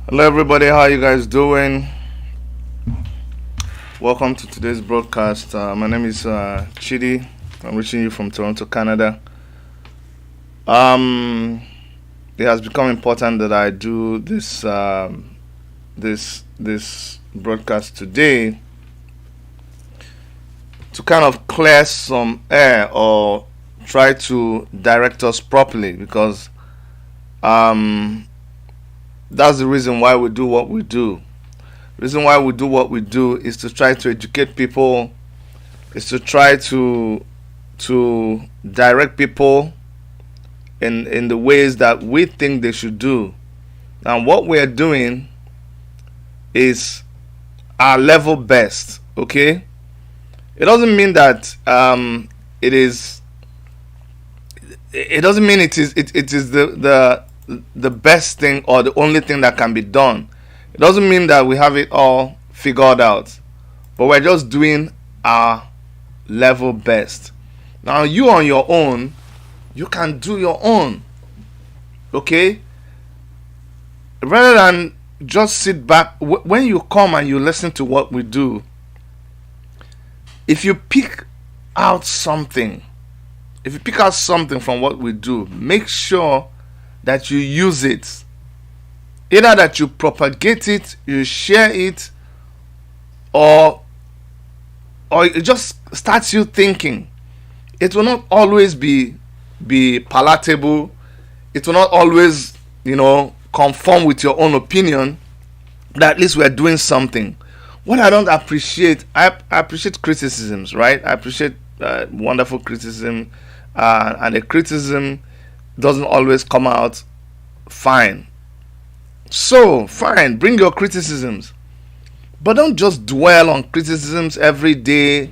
Hello, everybody. How you guys doing? Welcome to today's broadcast. My name is Chidi. I'm reaching you from Toronto, Canada. Um, it has become important that I do this broadcast today to kind of clear some air or try to direct us properly, because that's the reason why we do what we do. The reason why we do what we do is to try to educate people, is to try to direct people in the ways that we think they should do. And what we are doing is our level best. Okay, it doesn't mean that it is. It doesn't mean it is the best thing or the only thing that can be done. It doesn't mean that we have it all figured out, but we're just doing our level best. Now, you on your own, you can do your own. Okay, rather than just sit back. When you come and you listen to what we do, if you pick out something, from what we do, make sure that you use it. Either that you propagate it, you share it, or it just starts you thinking. It will not always be palatable. It will not always, conform with your own opinion. But at least we are doing something. What I don't appreciate, I appreciate criticisms, right? I appreciate wonderful criticism, and the criticism doesn't always come out fine. So, fine, bring your criticisms. But don't just dwell on criticisms every day,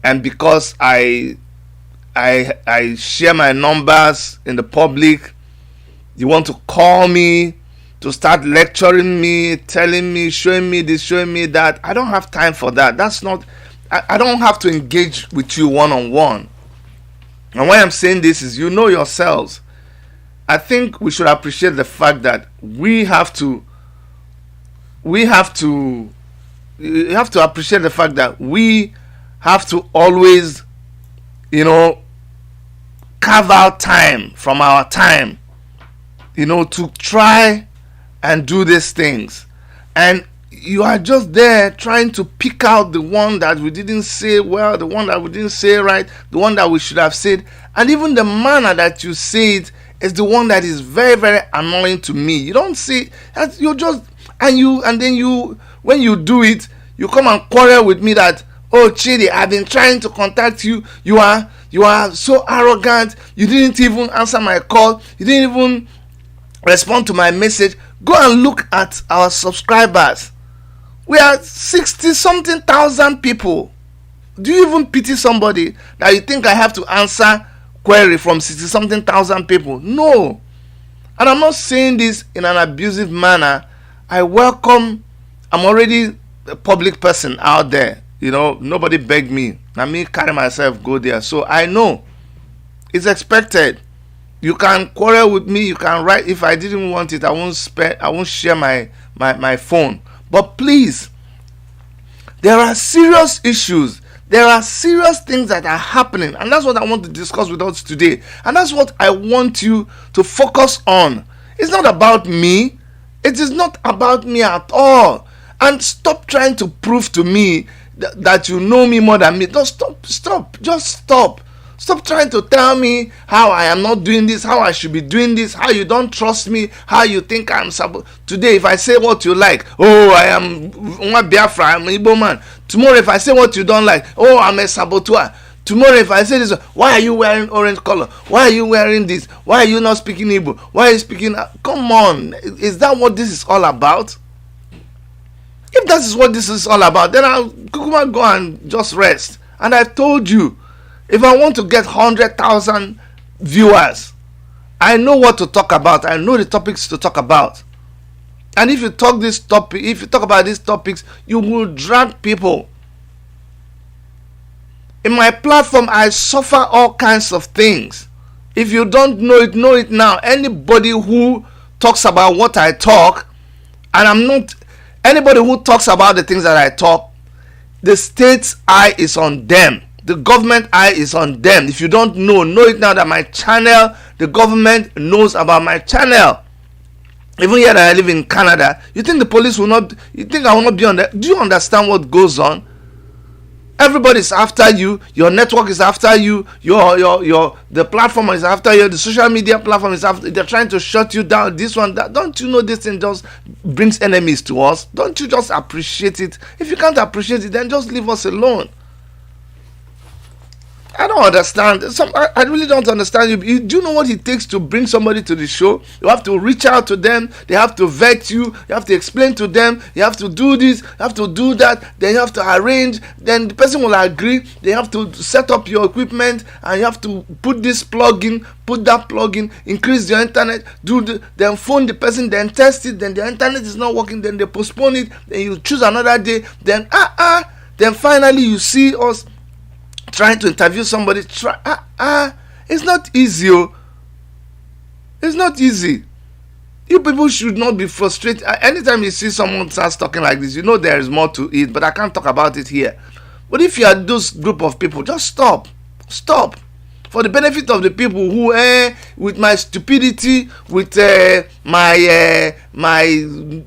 and because I share my numbers in the public, you want to call me to start lecturing me, telling me, showing me this, showing me that. I don't have time for that. That's not, I don't have to engage with you one-on-one. And why I'm saying this is, you know yourselves. I think we should appreciate the fact that you have to appreciate the fact that we have to always, carve out time from our time, to try and do these things. And you are just there trying to pick out the one that we didn't say well, the one that we didn't say right, the one that we should have said, and even the manner that you say it is the one that is very, very annoying to me. You don't see that, you just, and then when you do it, you come and quarrel with me that, oh Chidi, I've been trying to contact you. You are so arrogant. You didn't even answer my call. You didn't even respond to my message. Go and look at our subscribers. We are 60 something thousand people. Do you even pity somebody that you think I have to answer query from 60 something thousand people? No. And I'm not saying this in an abusive manner. I'm already a public person out there. Nobody begged me. Now me carry myself go there. So I know it's expected. You can quarrel with me, you can write. If I didn't want it, I won't share my phone. But please, there are serious issues. There are serious things that are happening, and that's what I want to discuss with us today. And that's what I want you to focus on. It's not about me. It is not about me at all. And stop trying to prove to me that you know me more than me. Just stop. Just stop. Stop trying to tell me how I am not doing this, how I should be doing this, how you don't trust me, how you think I'm Today, if I say what you like, oh, I am Biafran, I'm an Igbo man. Tomorrow, if I say what you don't like, oh, I'm a saboteur. Tomorrow, if I say this, why are you wearing orange color? Why are you wearing this? Why are you not speaking Igbo? Why are you speaking? Come on, is that what this is all about? If that is what this is all about, then I'll go and just rest. And I told you, if I want to get 100,000 viewers, I know what to talk about. I know the topics to talk about. And if you talk about these topics, you will drag people. In my platform, I suffer all kinds of things. If you don't know it now. Anybody who talks about what I talk, And I'm not, anybody who talks about the things that I talk, the state's eye is on them. The government eye is on them. If you don't know it now that my channel, the government knows about my channel. Even here that I live in Canada, you think the police will not, you think I will not be on that? Do you understand what goes on? Everybody's after you, your network is after you, the platform is after you, the social media platform is after, they're trying to shut you down, this one, that. Don't you know this thing just brings enemies to us? Don't you just appreciate it? If you can't appreciate it, then just leave us alone. I don't understand. I really don't understand. You do know what it takes to bring somebody to the show? You have to reach out to them. They have to vet you. You have to explain to them. You have to do this. You have to do that. Then you have to arrange. Then the person will agree. They have to set up your equipment, and you have to put this plug in, put that plug in, increase your internet, then phone the person, then test it. Then the internet is not working. Then they postpone it. Then you choose another day. Then then finally you see us trying to interview somebody. It's not easy. It's not easy. You people should not be frustrated. Anytime you see someone starts talking like this, you know there is more to it, but I can't talk about it here. But if you are those group of people, just stop. For the benefit of the people who, with my stupidity, with my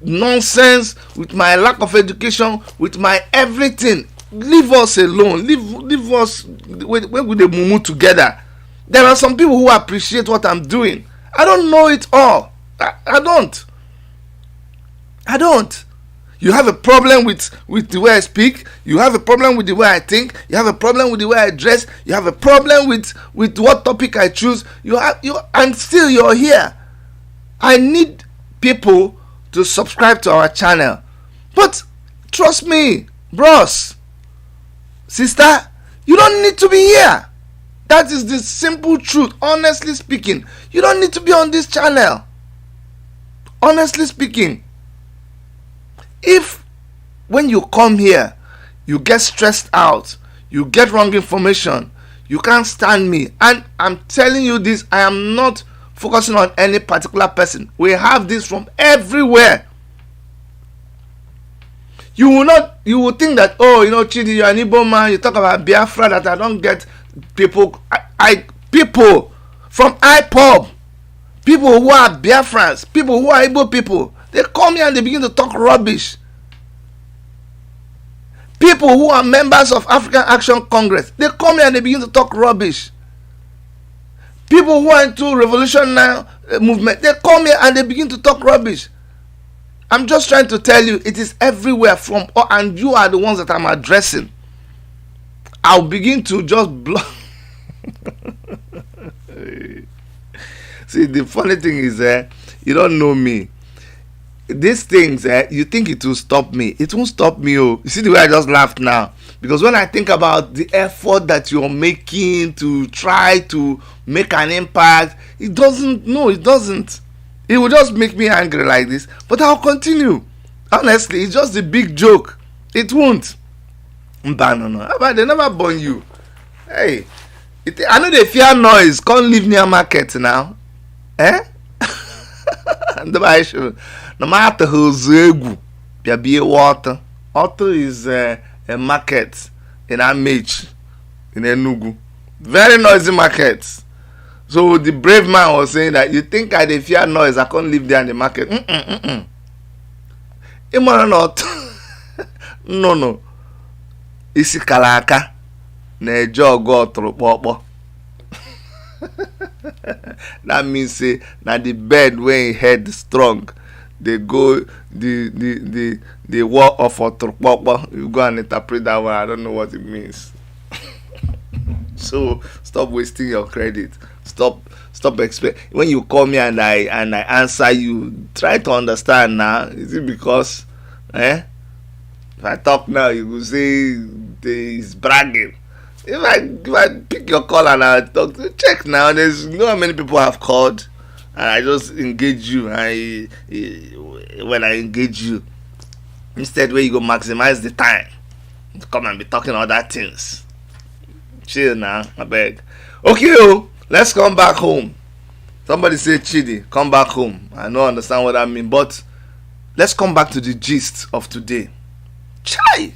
nonsense, with my lack of education, with my everything, leave us alone. Leave us with the mumu together. There are some people who appreciate what I'm doing. I don't know it all. I don't. You have a problem with the way I speak. You have a problem with the way I think. You have a problem with the way I dress. You have a problem with what topic I choose. And still you're here. I need people to subscribe to our channel. But trust me, bros, sister, you don't need to be here. That is the simple truth. Honestly speaking, you don't need to be on this channel. Honestly speaking, if when you come here, you get stressed out, you get wrong information, you can't stand me, and I'm telling you this, I am not focusing on any particular person. We have this from everywhere. You will think that, Chidi, you're an Igbo man, you talk about Biafra, that I don't get people. People from IPOB, people who are Biafrans, people who are Igbo people, they come here and they begin to talk rubbish. People who are members of African Action Congress, they come here and they begin to talk rubbish. People who are into Revolution Now movement, they come here and they begin to talk rubbish. I'm just trying to tell you, it is everywhere and you are the ones that I'm addressing. I'll begin to just block. See, the funny thing is, you don't know me. These things, you think it will stop me. It won't stop me. You see the way I just laughed now? Because when I think about the effort that you're making to try to make an impact, it doesn't. No, it doesn't. It will just make me angry like this. But I'll continue. Honestly, it's just a big joke. It won't. No. They never burn you. Hey, I know they fear noise. Can't live near market now. No matter who's egu, there be water. Water is a market in Amage, in Enugu. Very noisy market. So the brave man was saying that you think I fear noise, I can't live there in the market. Not. No. Isi kalaka na jogo otropokpo. That means say na the bed when head strong, they go the war of otropokpo. You go and interpret that one. I don't know what it means. So stop wasting your credit. Stop when you call me and I answer you, try to understand now. Is it because if I talk now you will say he's bragging? If I pick your call and I talk, check now. There's how many people have called and I just engage you. When I engage you, instead where you go maximize the time, come and be talking other things. Chill now, I beg. Okay, let's come back home. Somebody say Chidi, come back home. I don't understand what I mean, but let's come back to the gist of today. Chai!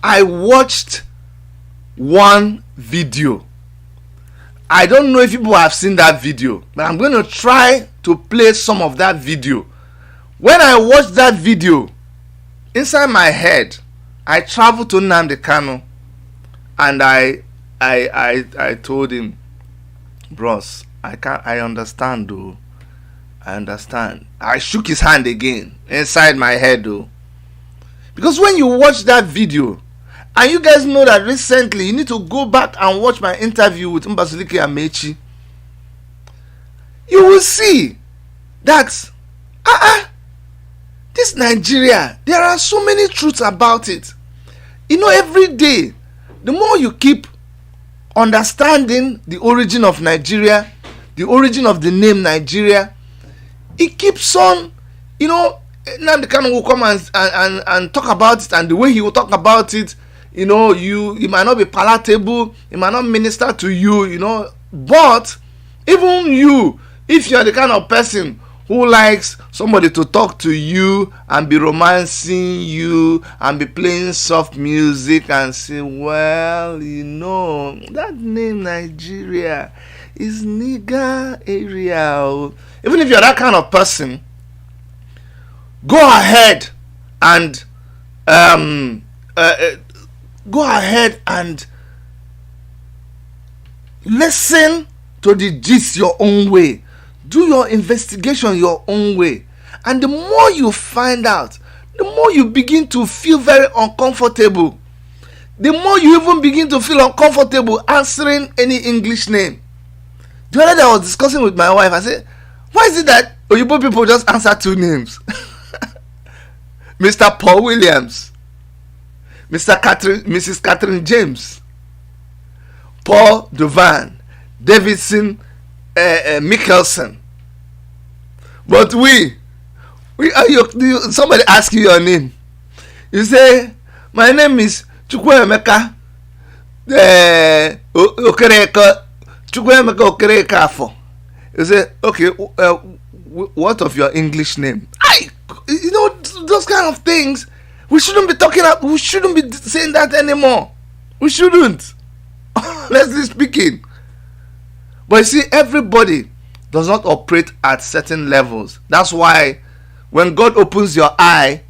I watched one video. I don't know if people have seen that video, but I'm going to try to play some of that video. When I watched that video, inside my head, I traveled to Nnamdi Kanu, and I told him, bros, I understand though. I understand. I shook his hand again inside my head though. Because when you watch that video, and you guys know that recently, you need to go back and watch my interview with Mbazulike Amechi, you will see that this Nigeria, there are so many truths about it. You know, every day, the more you keep understanding the origin of Nigeria, the origin of the name Nigeria, it keeps on, you know, Nnamdi Kanu will come and talk about it, and the way he will talk about it, you know, it might not be palatable, it might not minister to you, you know, but even you, if you're the kind of person who likes somebody to talk to you and be romancing you and be playing soft music and say, well, you know, that name Nigeria is nigger area. Even if you're that kind of person, go ahead and listen to the gist your own way. Do your investigation your own way. And the more you find out, the more you begin to feel very uncomfortable. The more you even begin to feel uncomfortable answering any English name. The other day I was discussing with my wife. I said, why is it that Oyibo people just answer two names? Mr. Paul Williams, Mrs. Catherine James, Paul Devan, Davidson Mickelson. But somebody ask you your name. You say, my name is Chukwuemeka Okereka. You say, okay, what of your English name? You know, those kind of things, we shouldn't be talking about, we shouldn't be saying that anymore. We shouldn't. Honestly speaking. But you see, everybody does not operate at certain levels. That's why when God opens your eye,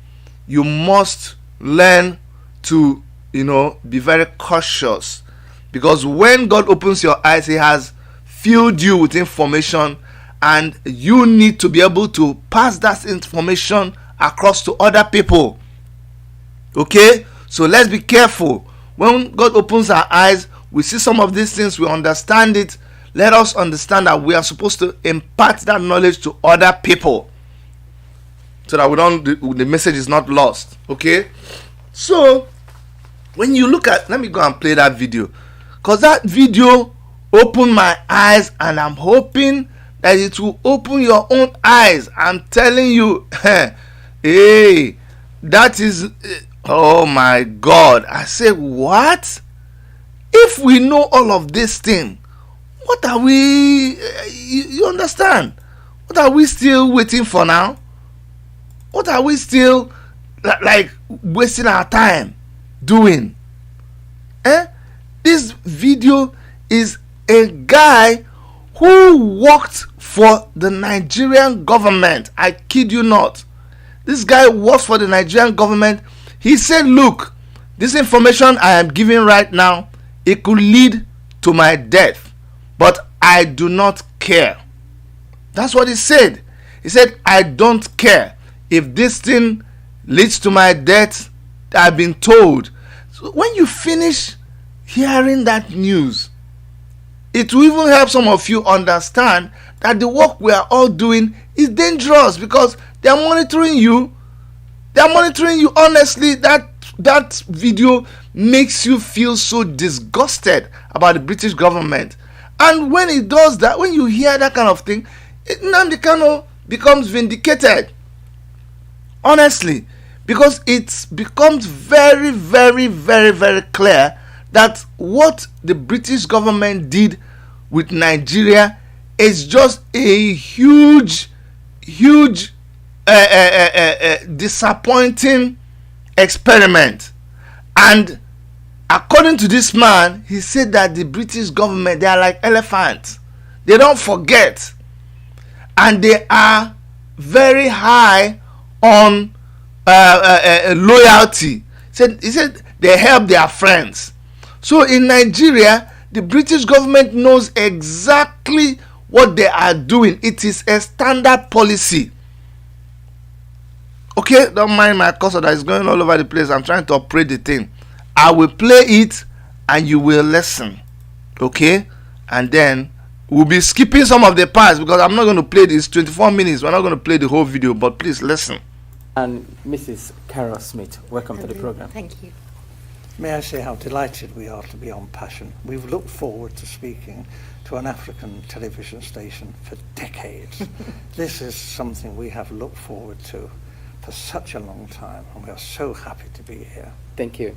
you must learn to, you know, be very cautious. Because when God opens your eyes, He has filled you with information, and you need to be able to pass that information across to other people. Okay? So let's be careful. When God opens our eyes, we see some of these things, we understand it. Let us understand that we are supposed to impart that knowledge to other people, so that the message is not lost. Okay? So when you look at, let me go and play that video, because that video opened my eyes, and I'm hoping that it will open your own eyes. I'm telling you, hey, that is, oh my God. I say, what? If we know all of this thing, what are we, you understand? What are we still waiting for now? What are we still like wasting our time doing? This video is a guy who worked for the Nigerian government. I kid you not. This guy works for the Nigerian government. He said, look, this information I am giving right now, it could lead to my death, but I do not care. That's what he said. He said, I don't care if this thing leads to my death. I've been told. So when you finish hearing that news, it will even help some of you understand that the work we are all doing is dangerous, because they are monitoring you. They are monitoring you. Honestly, that video makes you feel so disgusted about the British government. And when it does that, when you hear that kind of thing, Nnamdi Kanu becomes vindicated. Honestly, because it becomes very, very, very, very clear that what the British government did with Nigeria is just a huge disappointing experiment. And according to this man, he said that the British government, they are like elephants. They don't forget. And they are very high on loyalty. He said they help their friends. So in Nigeria, the British government knows exactly what they are doing. It is a standard policy. Okay, don't mind my cursor that is going all over the place. I'm trying to operate the thing. I will play it and you will listen. Okay? And then we'll be skipping some of the parts because I'm not going to play this 24 minutes. We're not going to play the whole video, but please listen. And Mrs. Carol Smith, welcome to the program. Thank you. May I say how delighted we are to be on Passion. We've looked forward to speaking to an African television station for decades. This is something we have looked forward to for such a long time, and we are so happy to be here. Thank you.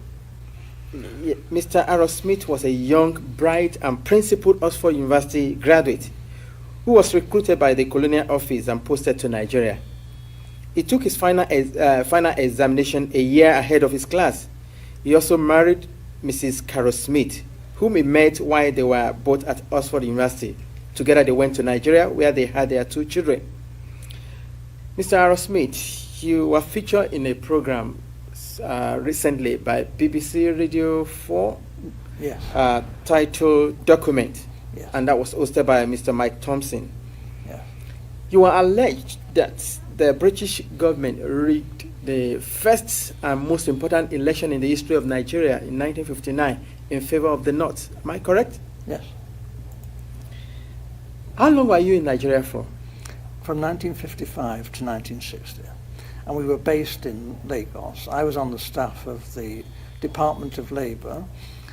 Mr. Aaron Smith was a young, bright, and principled Oxford University graduate who was recruited by the colonial office and posted to Nigeria. He took his final examination a year ahead of his class. He also married Mrs. Carol Smith, whom he met while they were both at Oxford University. Together they went to Nigeria, where they had their 2 children. Mr. Aaron Smith, you were featured in a program recently by BBC Radio 4, Yes. titled Document, Yes. and that was hosted by Mr. Mike Thompson. Yes. You are alleged that the British government rigged the first and most important election in the history of Nigeria in 1959 in favor of the North. Am I correct? Yes. How long were you in Nigeria for? From 1955 to 1960. And we were based in Lagos. I was on the staff of the Department of Labour.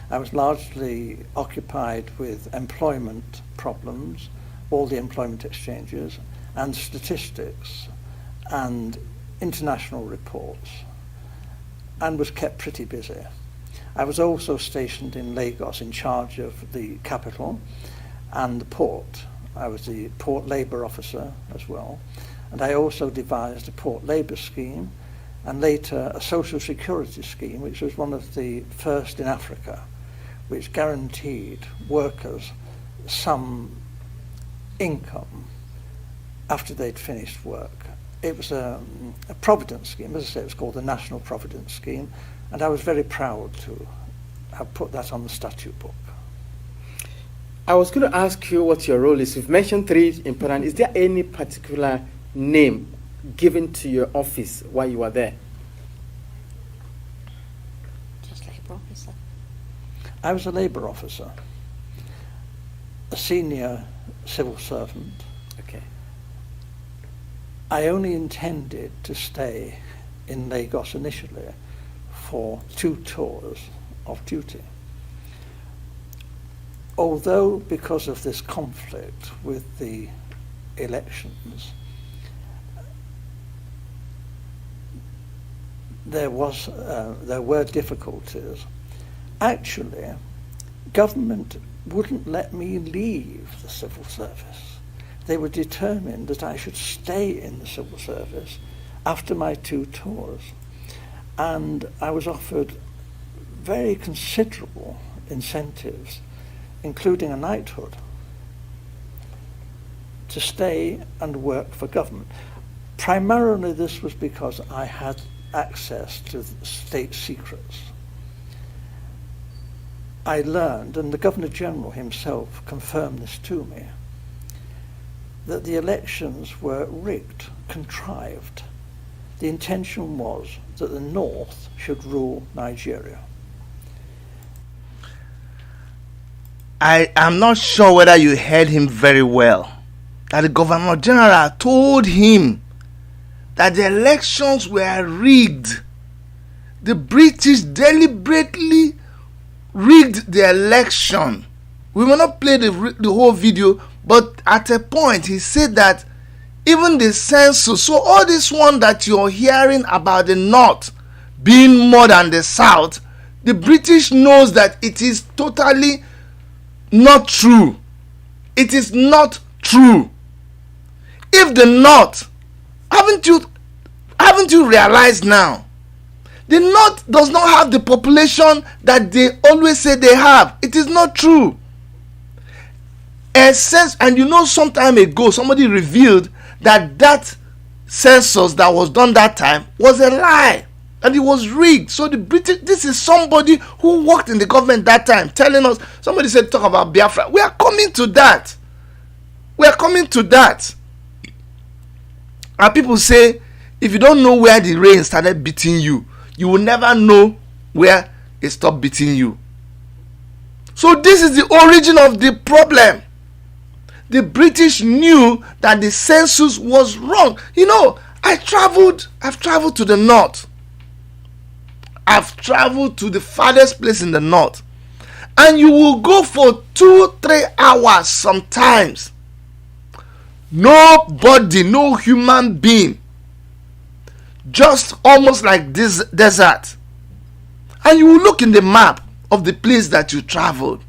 I was largely occupied with employment problems, all the employment exchanges, and statistics, and international reports, and was kept pretty busy. I was also stationed in Lagos in charge of the capital and the port. I was the port labour officer as well. And I also devised a port labour scheme and later a social security scheme, which was one of the first in Africa, which guaranteed workers some income after they'd finished work. It was a providence scheme. As I say, it was called the National Providence Scheme, and I was very proud to have put that on the statute book. I was going to ask you what your role is. You've mentioned 3 important. Is there any particular name given to your office while you were there? Just Labour officer. I was a labour officer, a senior civil servant. Okay. I only intended to stay in Lagos initially for 2 tours of duty. Although because of this conflict with the elections, there were difficulties. Actually, government wouldn't let me leave the civil service. They were determined that I should stay in the civil service after my 2 tours. And I was offered very considerable incentives, including a knighthood, to stay and work for government. Primarily this was because I had access to state secrets. I learned, and the Governor General himself confirmed this to me, that the elections were rigged, contrived. The intention was that the North should rule Nigeria. I am not sure whether you heard him very well. That the Governor General told him that the elections were rigged. The British deliberately rigged the election. We will not play the whole video, but at a point he said that even the census, so all this one that you're hearing about the North being more than the South, the British knows that it is totally not true. It is not true. If the North, haven't you Haven't you realized now? The North does not have the population that they always say they have. It is not true. And you know, some time ago, somebody revealed that census that was done that time was a lie. And it was rigged. So the British, this is somebody who worked in the government that time, telling us, somebody said, talk about Biafra. We are coming to that. We are coming to that. And people say, if you don't know where the rain started beating you, you will never know where it stopped beating you. So this is the origin of the problem. The British knew that the census was wrong. You know, I've traveled to the north. I've traveled to the farthest place in the north. And you will go for 2-3 hours sometimes. Nobody, no human being. Just almost like this desert. And you will look in the map of the place that you traveled.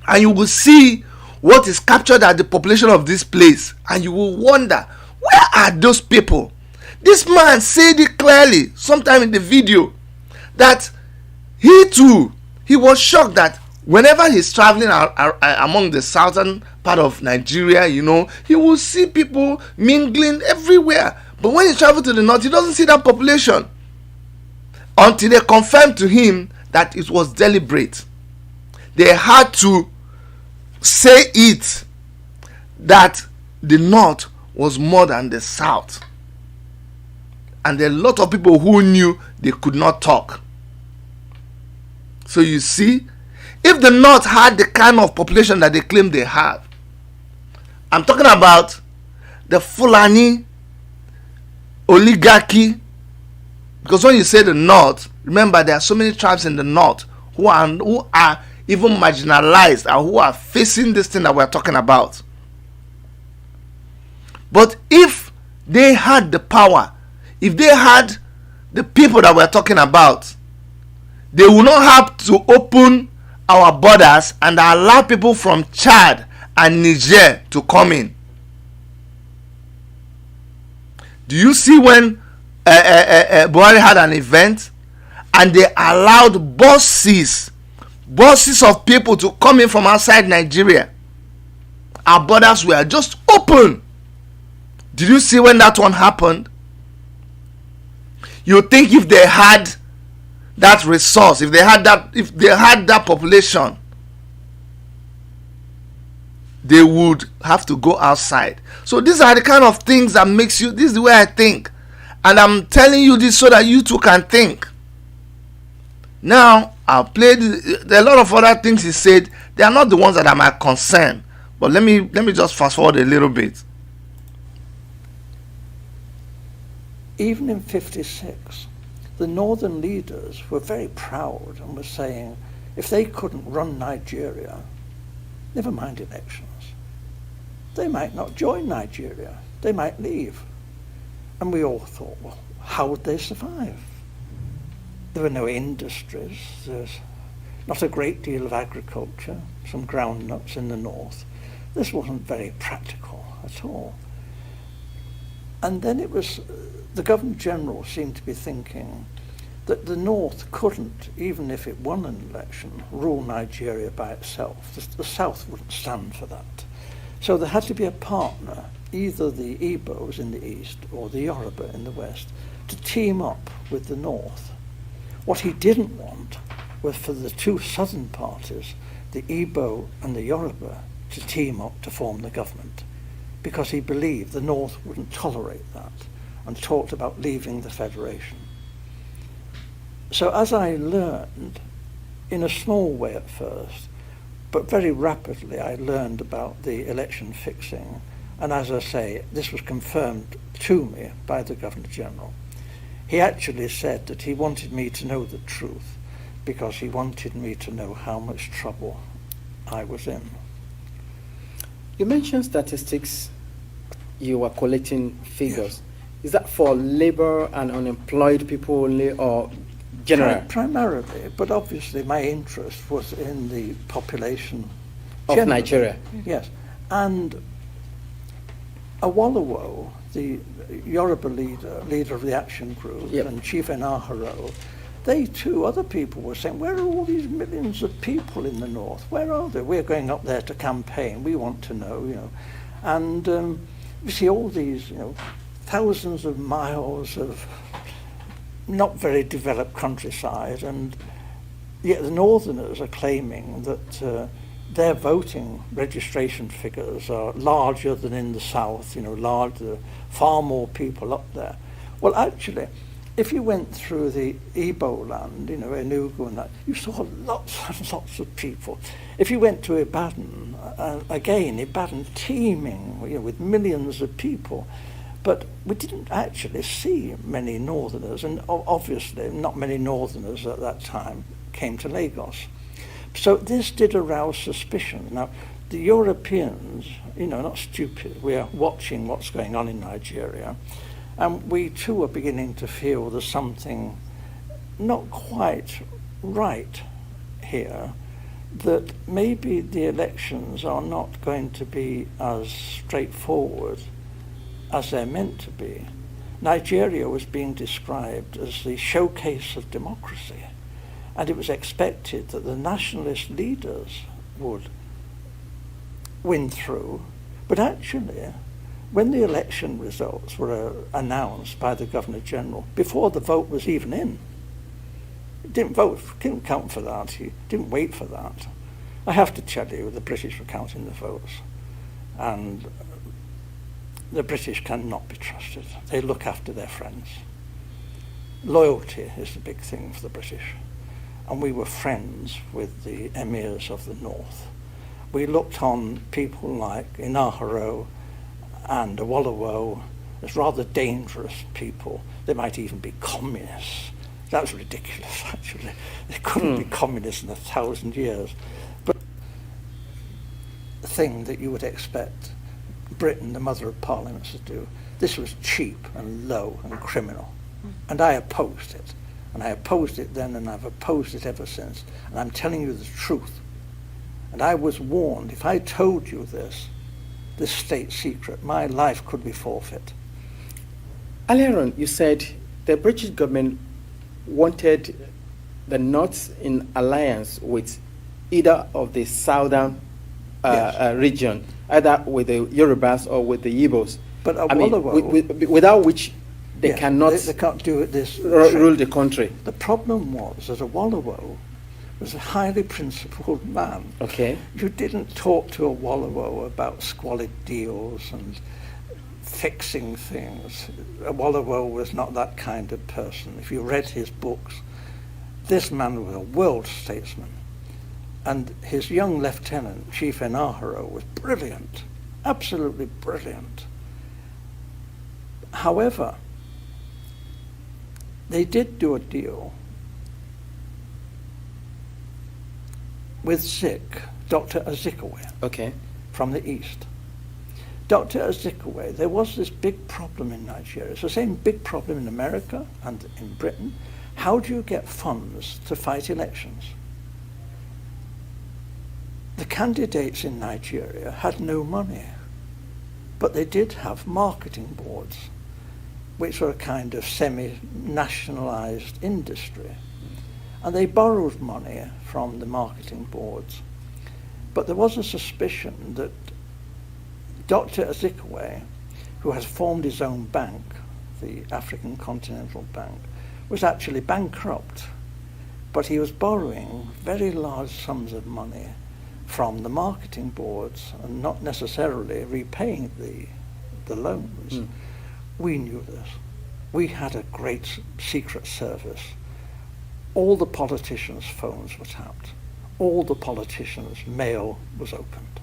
And you will see what is captured as the population of this place. And you will wonder, where are those people? This man said it clearly sometime in the video that he too, he was shocked that whenever he's traveling among the southern part of Nigeria, you know, he will see people mingling everywhere. But when he travels to the north, he doesn't see that population. Until they confirmed to him that it was deliberate. They had to say it, that the north was more than the south. And there are a lot of people who knew they could not talk. So you see, if the north had the kind of population that they claim they have, I'm talking about the Fulani oligarchy, because when you say the north, remember there are so many tribes in the north who are even marginalized and who are facing this thing that we're talking about. But if they had the power, if they had the people that we're talking about, they will not have to open our borders and allow people from Chad and Niger to come in. Do you see when Buhari had an event and they allowed buses of people to come in from outside Nigeria? Our borders were just open. Did you see when that one happened? You think if they had that resource, if they had that population, they would have to go outside. So these are the kind of things that makes you, this is the way I think. And I'm telling you this so that you too can think. Now, I'll play there are a lot of other things he said. They are not the ones that are my concern. But let me just fast forward a little bit. Even in 56, the northern leaders were very proud and were saying, if they couldn't run Nigeria, never mind elections, they might not join Nigeria. They might leave. And we all thought, well, how would they survive? There were no industries. There's not a great deal of agriculture, some groundnuts in the north. This wasn't very practical at all. And then it was, the Governor-General seemed to be thinking that the North couldn't, even if it won an election, rule Nigeria by itself. The South wouldn't stand for that. So there had to be a partner, either the Igbos in the east or the Yoruba in the west, to team up with the North. What he didn't want was for the two southern parties, the Igbo and the Yoruba, to team up to form the government, because he believed the North wouldn't tolerate that and talked about leaving the federation. So as I learned, in a small way at first, but very rapidly I learned about the election fixing, and as I say, this was confirmed to me by the Governor-General. He actually said that he wanted me to know the truth because he wanted me to know how much trouble I was in. You mentioned statistics, you were collecting figures. Yes. Is that for labor and unemployed people only, or general? Primarily, but obviously my interest was in the population of Nigeria. Yes, and Awolowo, the Yoruba leader of the action group, Yep. and Chief Enaharo, they too, other people were saying, where are all these millions of people in the north? Where are they? We're going up there to campaign. We want to know, you know. And you see all these, you know, thousands of miles of not very developed countryside, and yet the northerners are claiming that their voting registration figures are larger than in the south, you know, larger, far more people up there. Well, actually, if you went through the Igbo land, you know, Enugu and that, you saw lots and lots of people. If you went to Ibadan, again, Ibadan teeming, you know, with millions of people. But we didn't actually see many northerners, and obviously not many northerners at that time came to Lagos. So this did arouse suspicion. Now, the Europeans, you know, not stupid, we are watching what's going on in Nigeria, and we too are beginning to feel there's something not quite right here, that maybe the elections are not going to be as straightforward as they're meant to be. Nigeria was being described as the showcase of democracy, and it was expected that the nationalist leaders would win through. But actually, when the election results were announced by the Governor-General, before the vote was even in, he didn't vote, didn't count for that, he didn't wait for that. I have to tell you, the British were counting the votes, and the British cannot be trusted. They look after their friends. Loyalty is the big thing for the British. And we were friends with the emirs of the north. We looked on people like Enaharo and Awolowo as rather dangerous people. They might even be communists. That was ridiculous, actually. They couldn't be communists in 1,000 years. But the thing that you would expect Britain, the mother of parliaments, to do, this was cheap and low and criminal. And I opposed it. And I opposed it then, and I've opposed it ever since. And I'm telling you the truth. And I was warned, if I told you this state secret, my life could be forfeit. Earlier on, you said the British government wanted the North in alliance with either of the southern Yes. region, either with the Yorubas or with the Igbos. But I mean, Awolowo, without which they yes, cannot they can't do it this rule the country. The problem was that Awolowo was a highly principled man. Okay. You didn't talk to Awolowo about squalid deals and fixing things. Awolowo was not that kind of person. If you read his books, this man was a world statesman. And his young lieutenant, Chief Enaharo, was brilliant, absolutely brilliant. However, they did do a deal with Zik, Dr. Azikiwe, Okay. from the east. Dr. Azikiwe, there was this big problem in Nigeria. It's the same big problem in America and in Britain. How do you get funds to fight elections? The candidates in Nigeria had no money, but they did have marketing boards, which were a kind of semi-nationalized industry. And they borrowed money from the marketing boards. But there was a suspicion that Dr. Azikiwe, who has formed his own bank, the African Continental Bank, was actually bankrupt. But he was borrowing very large sums of money from the marketing boards and not necessarily repaying the loans. We knew this. We had a great secret service. All the politicians' phones were tapped. All the politicians' mail was opened.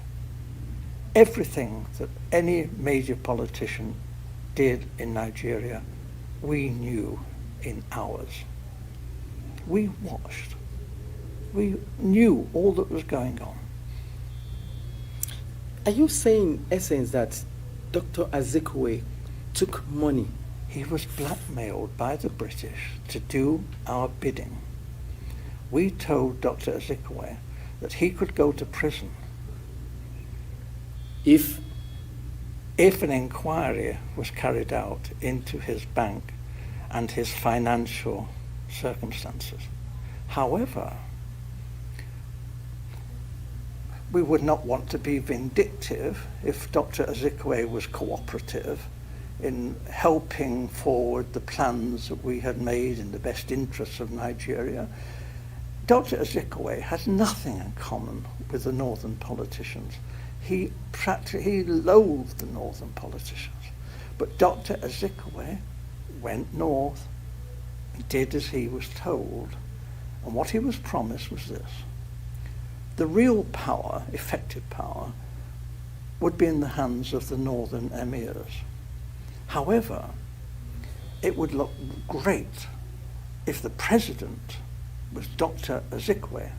Everything that any major politician did in Nigeria, we knew in hours. We watched. We knew all that was going on. Are you saying, in essence, that Dr. Azikiwe took money? He was blackmailed by the British to do our bidding. We told Dr. Azikiwe that he could go to prison If if an inquiry was carried out into his bank and his financial circumstances. However, we would not want to be vindictive if Dr. Ezekwe was cooperative in helping forward the plans that we had made in the best interests of Nigeria. Dr. Ezekwe had nothing in common with the northern politicians. He loathed the northern politicians. But Dr. Ezekwe went north and did as he was told. And what he was promised was this: the real power, effective power, would be in the hands of the northern emirs. However, it would look great if the president was Dr. Ezekwe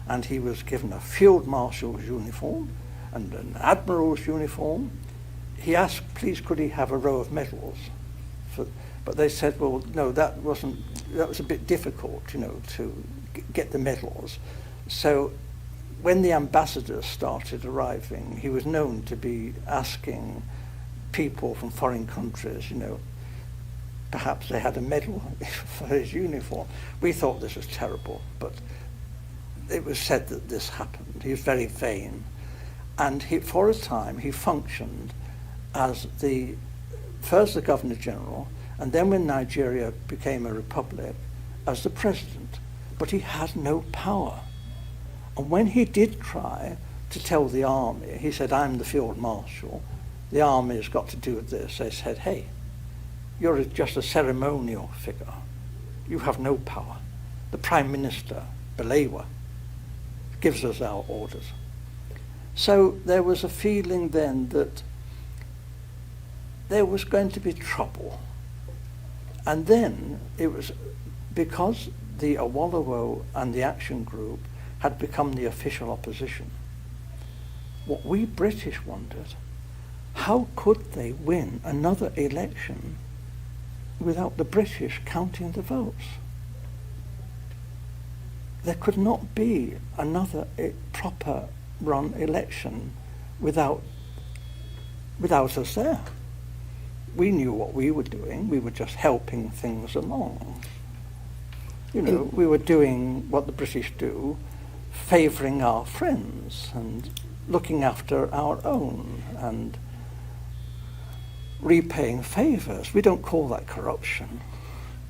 and he was given a field marshal's uniform and an admiral's uniform. He asked, please, could he have a row of medals? But they said, well, no, that was a bit difficult, to get the medals. So when the ambassadors started arriving, he was known to be asking people from foreign countries, perhaps they had a medal for his uniform. We thought this was terrible, but it was said that this happened. He was very vain. And for a time, he functioned as first the Governor General, and then when Nigeria became a republic, as the president. But he had no power. And when he did try to tell the army, he said, I'm the field marshal, the army has got to do this. They said, hey, you're just a ceremonial figure. You have no power. The Prime Minister, Balewa, gives us our orders. So there was a feeling then that there was going to be trouble. And then it was because the Awolowo and the Action Group had become the official opposition. What we British wondered, how could they win another election without the British counting the votes? There could not be another proper run election without us there. We knew what we were doing. We were just helping things along. We were doing what the British do, favouring our friends and looking after our own and repaying favours. We don't call that corruption.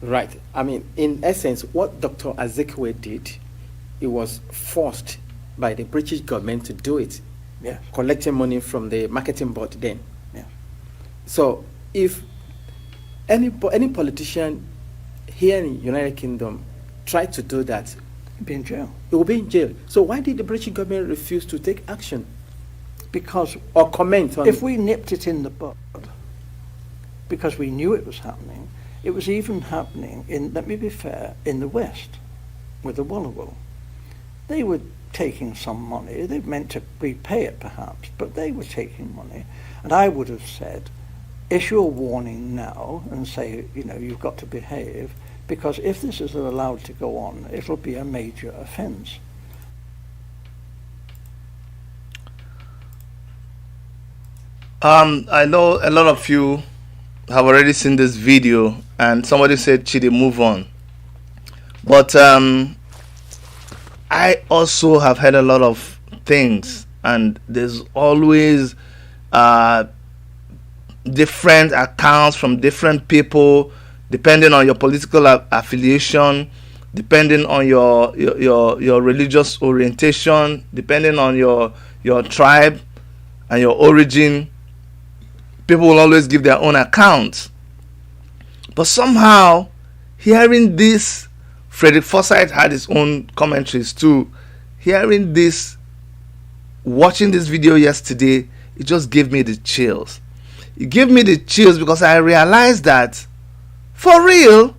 Right. I mean, in essence, what Dr. Ezekwe did, he was forced by the British government to do it. Yes. Collecting money from the marketing board then. Yeah. So if any politician here in the United Kingdom tried to do that, He'd be in jail. he will be in jail. So why did the British government refuse to take action Because or comment on if we nipped it in the bud, because we knew it was happening, it was even happening in, let me be fair, in the West with the Awolowo. They were taking some money. They meant to repay it perhaps, but they were taking money. And I would have said, issue a warning now and say, you've got to behave, because if this is allowed to go on, it'll be a major offence. I know a lot of you have already seen this video, and somebody said, Chidi, move on. But I also have heard a lot of things, and there's always different accounts from different people, depending on your political affiliation, depending on your religious orientation, depending on your tribe and your origin. People will always give their own accounts. But somehow, hearing this, Frederick Forsyth had his own commentaries too. Hearing this, watching this video yesterday, it just gave me the chills. It gave me the chills because I realized that, for real,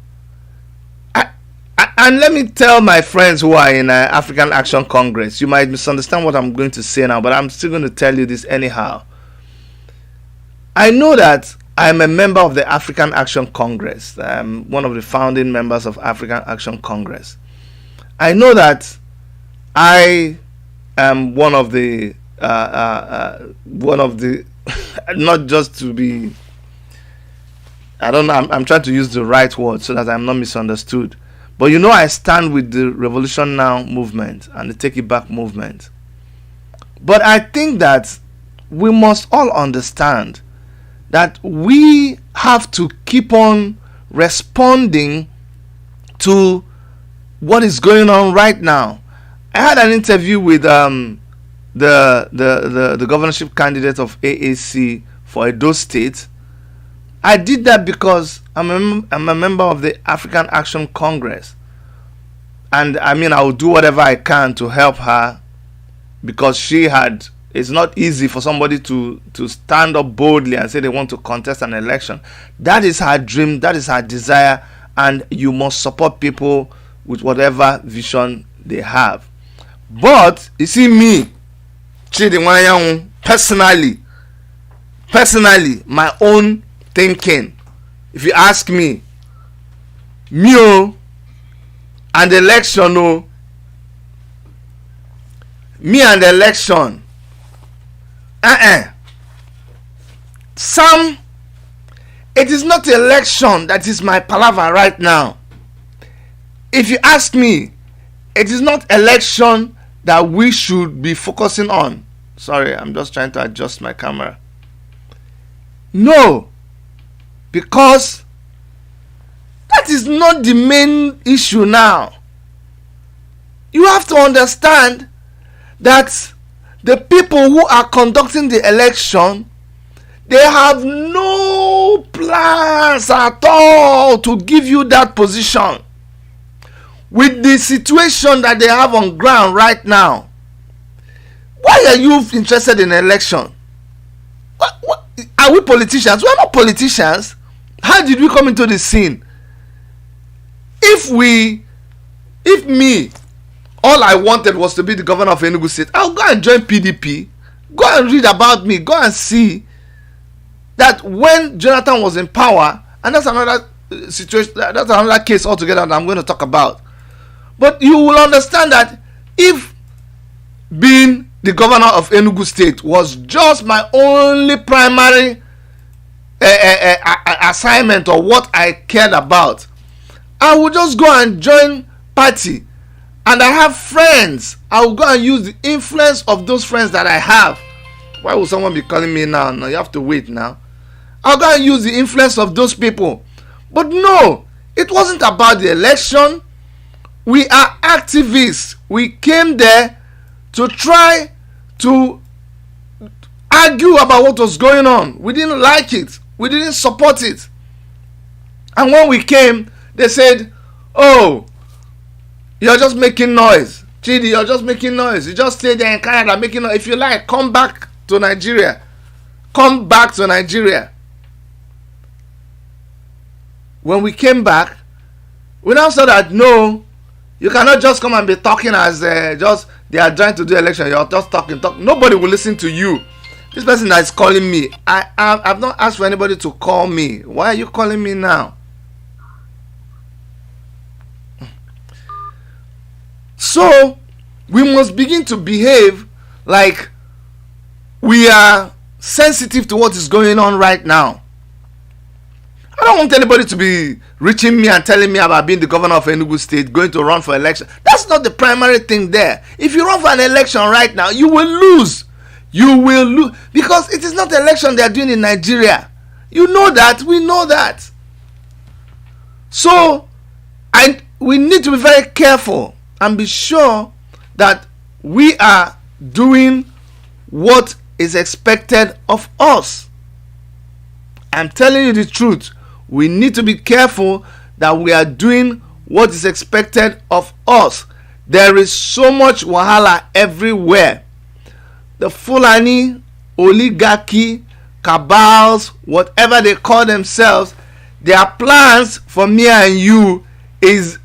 and let me tell my friends who are in African Action Congress, you might misunderstand what I'm going to say now, but I'm still going to tell you this anyhow. I know that I'm a member of the African Action Congress. I'm one of the founding members of African Action Congress. I know that I am one of the not just to be, I don't know, I'm trying to use the right word so that I'm not misunderstood. But I stand with the Revolution Now movement and the Take It Back movement. But I think that we must all understand that we have to keep on responding to what is going on right now. I had an interview with the governorship candidate of AAC for Edo State. I did that because I'm a member of the African Action Congress, and I will do whatever I can to help her, because it's not easy for somebody to stand up boldly and say they want to contest an election. That is her dream, that is her desire, and you must support people with whatever vision they have. But you see, me, Chidi Nwanyanwu, personally, my own thinking, if you ask me, and the election, Sam, it is not the election that is my palaver right now. If you ask me, it is not election that we should be focusing on. Sorry, I'm just trying to adjust my camera. No, because that is not the main issue now. You have to understand that the people who are conducting the election, they have no plans at all to give you that position. With the situation that they have on ground right now, why are you interested in election? What? Are we politicians? We are not politicians. How did we come into the scene? If me, all I wanted was to be the governor of Enugu State, I'll go and join PDP. Go and read about me. Go and see that when Jonathan was in power, and that's another situation, that's another case altogether that I'm going to talk about. But you will understand that if being the governor of Enugu State was just my only primary assignment, or what I cared about, I would just go and join party. And I have friends. I will go and use the influence of those friends that I have. Why would someone be calling me now? No, you have to wait now. I'll go and use the influence of those people. But no, it wasn't about the election. We are activists. We came there to try to argue about what was going on. We didn't like it. We didn't support it. And when we came, they said, oh, you're just making noise. Chidi, you're just making noise. You just stay there in Canada making noise. If you like, come back to Nigeria. Come back to Nigeria. When we came back, we now saw that no, you cannot just come and be talking as just they are trying to do election. You're just talking. Nobody will listen to you. This person that is calling me, I've not asked for anybody to call me. Why are you calling me now? So we must begin to behave like we are sensitive to what is going on right now. I don't want anybody to be reaching me and telling me about being the governor of Enugu State, going to run for election. That's not the primary thing there. If you run for an election right now, you will lose. You will lose. Because it is not the election they are doing in Nigeria. You know that. We know that. So, we need to be very careful and be sure that we are doing what is expected of us. I'm telling you the truth. We need to be careful that we are doing what is expected of us. There is so much wahala everywhere. The Fulani, oligarchy, cabals, whatever they call themselves, their plans for me and you is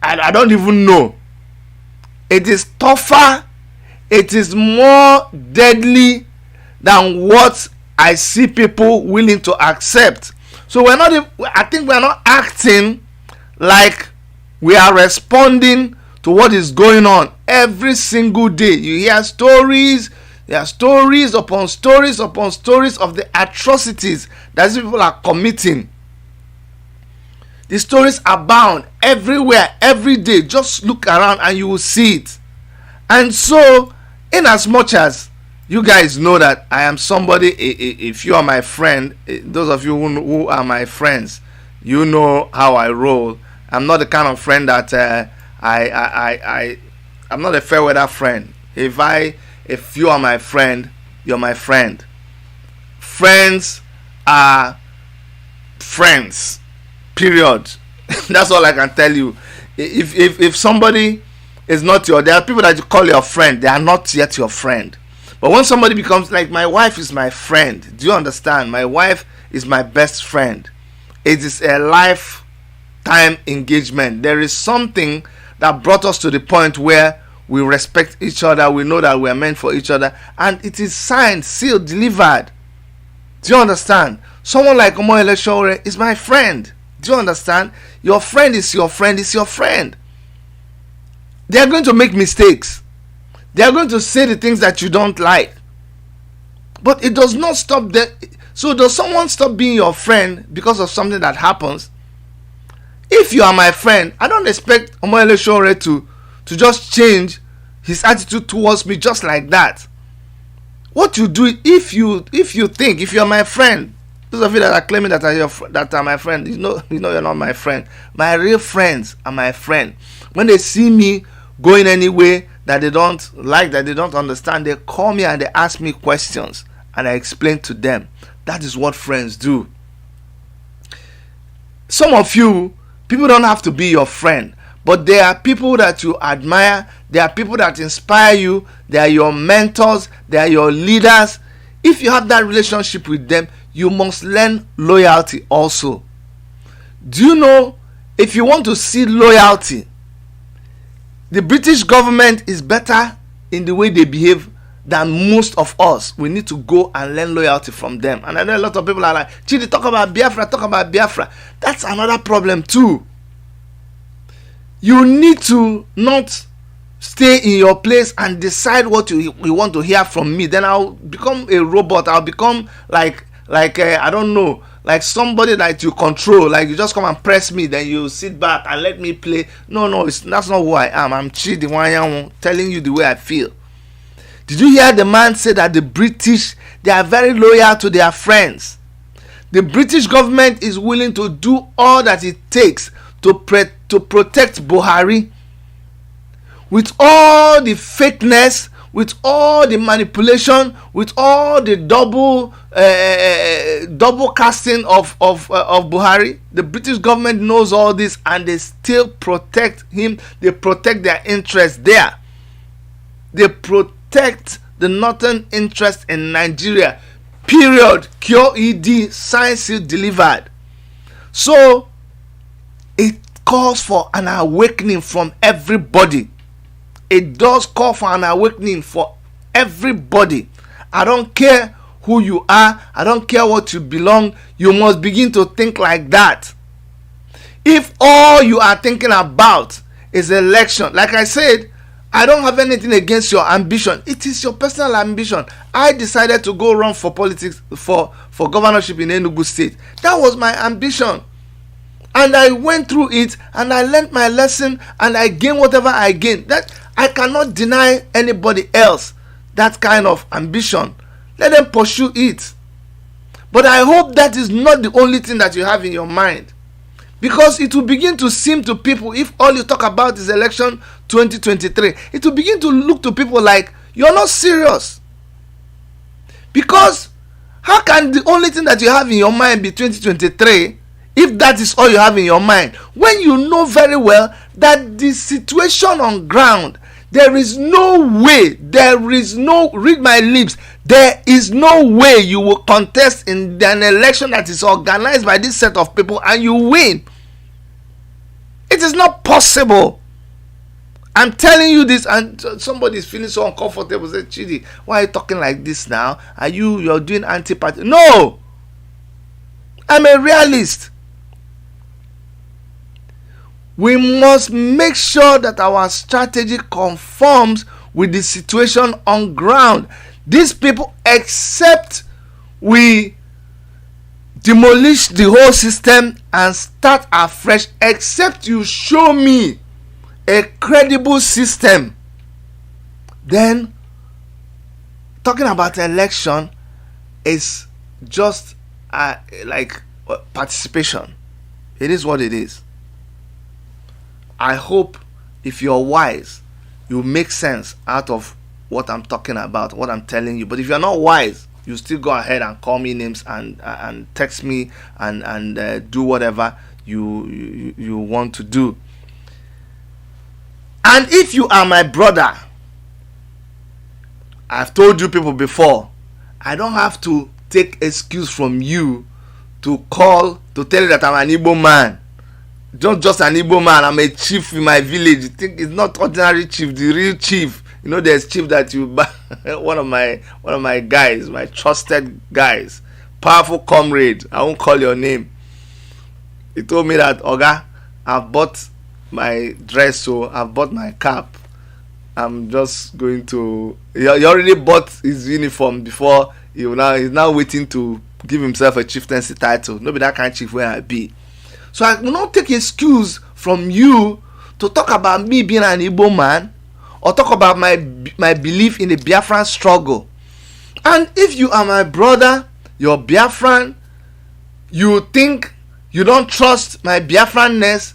I don't even know. It is tougher. It is more deadly than what I see people willing to accept. So I think we're not acting like we are responding to what is going on every single day. You hear stories, There are stories upon stories upon stories of the atrocities that these people are committing. The stories abound everywhere, every day. Just look around and you will see it. And so, in as much as you guys know that I am somebody, if you are my friend, those of you who are my friends, you know how I roll. I'm not the kind of friend that I'm not a fair weather friend. If you are my friend, you're my friend. Friends are friends. Period. That's all I can tell you. If somebody is not there are people that you call your friend, they are not yet your friend. But when somebody becomes like, my wife is my friend, do you understand? My wife is my best friend. It is a lifetime engagement. There is something that brought us to the point where we respect each other, we know that we are meant for each other, and it is signed, sealed, delivered. Do you understand? Someone like Omoyele Sowore is my friend. Do you understand? Your friend is your friend, is your friend. They are going to make mistakes. They are going to say the things that you don't like. But it does not stop them. So does someone stop being your friend because of something that happens? If you are my friend, I don't expect Omoyele Sowore to just change his attitude towards me just like that. What you do, if you think, if you are my friend, those of you that are claiming that are my friend, you know you're not my friend. My real friends are my friend. When they see me going any way that they don't like, that they don't understand, they call me and they ask me questions and I explain to them. That is what friends do. Some of you, people don't have to be your friend, but there are people that you admire, there are people that inspire you, they are your mentors, they are your leaders. If you have that relationship with them, you must learn loyalty also. Do you know, if you want to see loyalty, the British government is better in the way they behave than most of us. We need to go and learn loyalty from them. And I know a lot of people are like, Chidi, talk about Biafra. That's another problem too. You need to not stay in your place and decide what you want to hear from me. Then I'll become a robot. I'll become like I don't know, like somebody that you control. Like you just come and press me, then you sit back and let me play. No, that's not who I am. I'm Chidi Wanyanwu, telling you the way I feel. Did you hear the man say that the British, they are very loyal to their friends? The British government is willing to do all that it takes to protect Buhari. With all the fakeness, with all the manipulation, with all the double casting of Buhari, the British government knows all this and they still protect him. They protect their interests there. They protect the northern interest in Nigeria. Period. QED, signed, sealed, delivered. So it calls for an awakening from everybody. It does call for an awakening for everybody. I don't care who you are. I don't care what you belong. You must begin to think like that. If all you are thinking about is election, like I said, I don't have anything against your ambition. It is your personal ambition. I decided to go run for politics, for governorship in Enugu State. That was my ambition. And I went through it and I learned my lesson and I gained whatever I gained. That I cannot deny anybody else that kind of ambition. Let them pursue it. But I hope that is not the only thing that you have in your mind. Because it will begin to seem to people, if all you talk about is election 2023, it will begin to look to people like you're not serious. Because how can the only thing that you have in your mind be 2023 if that is all you have in your mind, when you know very well that the situation on ground, there is no way, read my lips, there is no way you will contest in an election that is organized by this set of people and you win. It is not possible. I'm telling you this, and somebody is feeling so uncomfortable. Say, Chidi, why are you talking like this now? You're doing anti-party? No, I'm a realist. We must make sure that our strategy conforms with the situation on ground. These people, except we demolish the whole system and start afresh, except you show me a credible system, then talking about election is just like participation. It is what it is. I hope if you're wise, you make sense out of what I'm talking about, what I'm telling you. But if you're not wise, you still go ahead and call me names and text me and do whatever you want to do. And if you are my brother, I've told you people before, I don't have to take excuse from you to tell you that I'm an Igbo man. Not just an Igbo man, I'm a chief in my village. You think it's not ordinary chief, the real chief. You know, there's chief that you buy. one of my guys, my trusted guys, powerful comrade, I won't call your name. He told me that, Oga, I've bought my dress, so I've bought my cap. I'm just going to. He already bought his uniform before. He's now waiting to give himself a chieftaincy title. Nobody that kind of chief where I be. So I will not take excuse from you to talk about me being an Igbo man, or talk about my belief in the Biafran struggle. And if you are my brother, you're Biafran, you think you don't trust my Biafranness,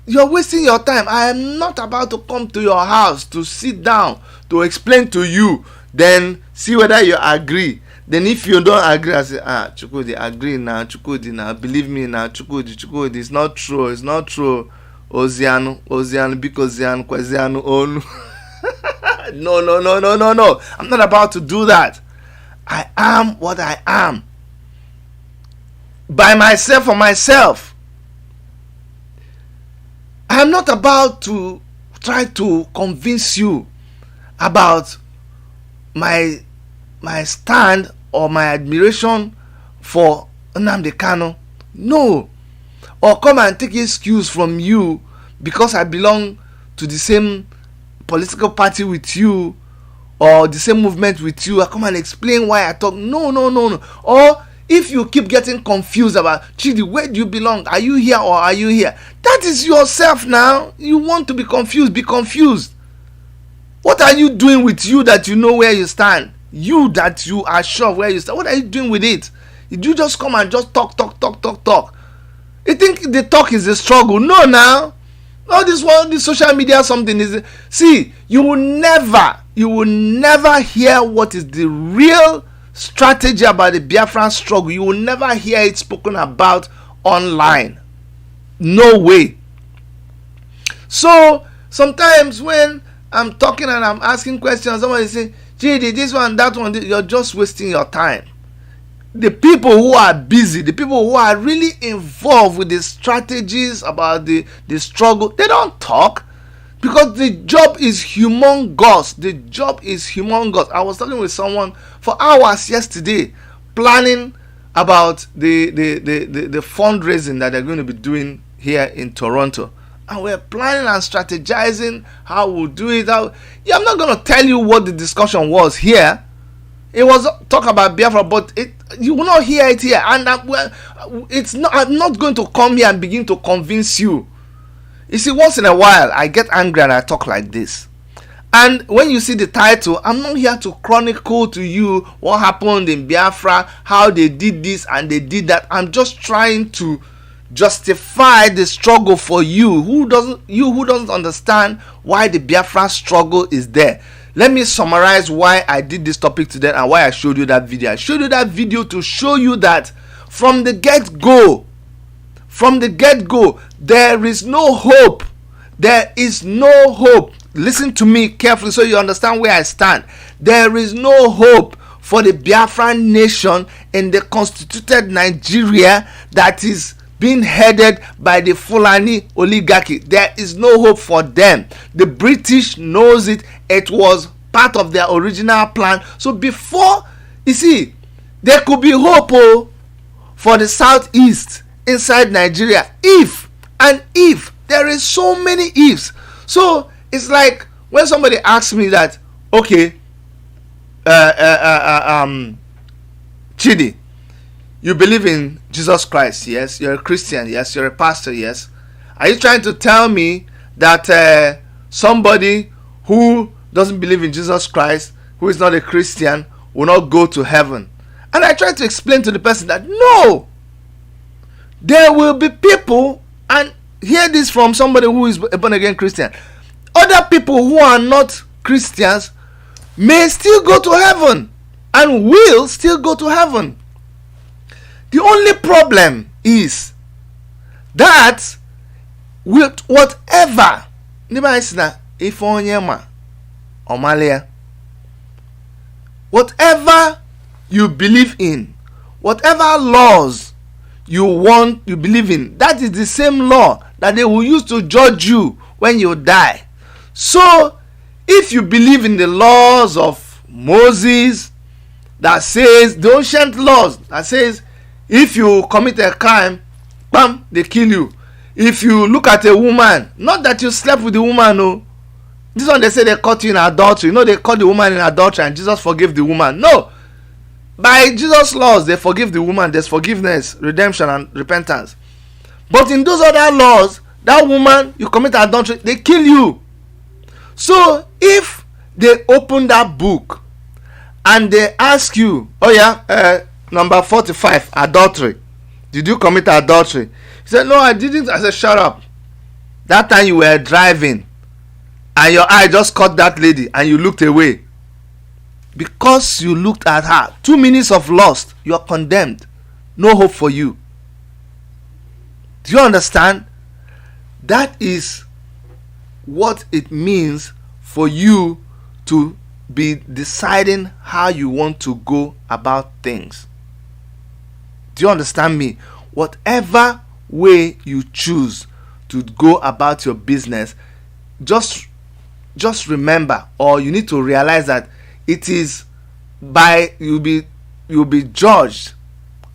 you're wasting your time. I am not about to come to your house to sit down to explain to you, then see whether you agree. Then if you don't agree, I say, Chukwudi, agree now, Chukwudi now, believe me now, Chukwudi, it's not true, Oziano, because Oziano, Kwaziano, Onu. No. I'm not about to do that. I am what I am. By myself, for myself. I am not about to try to convince you about my stand or my admiration for Nnamdi Kanu. No. Or come and take excuse from you because I belong to the same political party with you or the same movement with you. I come and explain why I talk. No. Or if you keep getting confused about, Chidi, where do you belong? Are you here or are you here? That is yourself now. You want to be confused. Be confused. What are you doing with you that you know where you stand? You that you are sure where you stand. What are you doing with it? Did you just come and just talk? You think the talk is a struggle? No, now. All this social media something is. See, you will never hear what is the real strategy about the Biafran struggle. You will never hear it spoken about online. No way. So sometimes when I'm talking and I'm asking questions, somebody say, "Gee, this one, that one," you're just wasting your time. The people who are busy, the people who are really involved with the strategies about the struggle, they don't talk because the job is humongous. The job is humongous. I was talking with someone for hours yesterday, planning about the fundraising that they're going to be doing here in Toronto. And we're planning and strategizing how we'll do it. I'm not going to tell you what the discussion was here. It was talk about Biafra, but you will not hear it here. And I'm not going to come here and begin to convince you. You see, once in a while, I get angry and I talk like this. And when you see the title, I'm not here to chronicle to you what happened in Biafra, how they did this and they did that. I'm just trying to justify the struggle for you who doesn't understand why the Biafra struggle is there. Let me summarize why I did this topic today and why I showed you that video. I showed you that video to show you that from the get-go, there is no hope. There is no hope. Listen to me carefully so you understand where I stand. There is no hope for the Biafran nation in the constituted Nigeria that is being headed by the Fulani oligarchy. There is no hope for them. The British knows it. It was part of their original plan. So before, you see, there could be hope for the southeast inside Nigeria if there is so many ifs. So it's like when somebody asks me that, okay, Chidi, you believe in Jesus Christ, yes? You're a Christian, yes? You're a pastor, yes? Are you trying to tell me that somebody who doesn't believe in Jesus Christ, who is not a Christian, will not go to heaven? And I try to explain to the person that no, there will be people, and hear this from somebody who is a born again Christian. Other people who are not Christians may still go to heaven and will still go to heaven. The only problem is that with whatever whatever you believe in, whatever laws you believe in, that is the same law that they will use to judge you when you die. So if you believe in the laws of Moses, that says, the ancient laws that says, if you commit a crime, bam, they kill you. If you look at a woman, not that you slept with the woman, no. This one they say they caught you in adultery. No, they caught the woman in adultery and Jesus forgave the woman. No. By Jesus' laws, they forgive the woman. There's forgiveness, redemption, and repentance. But in those other laws, that woman, you commit adultery, they kill you. So if they open that book and they ask you, oh yeah, number 45, adultery. Did you commit adultery? He said, no, I didn't. I said, shut up. That time you were driving and your eye just caught that lady and you looked away. Because you looked at her, 2 minutes of lust, you are condemned. No hope for you. Do you understand? That is what it means for you to be deciding how you want to go about things. Do you understand me? Whatever way you choose to go about your business, just remember, or you need to realize that it is you'll be judged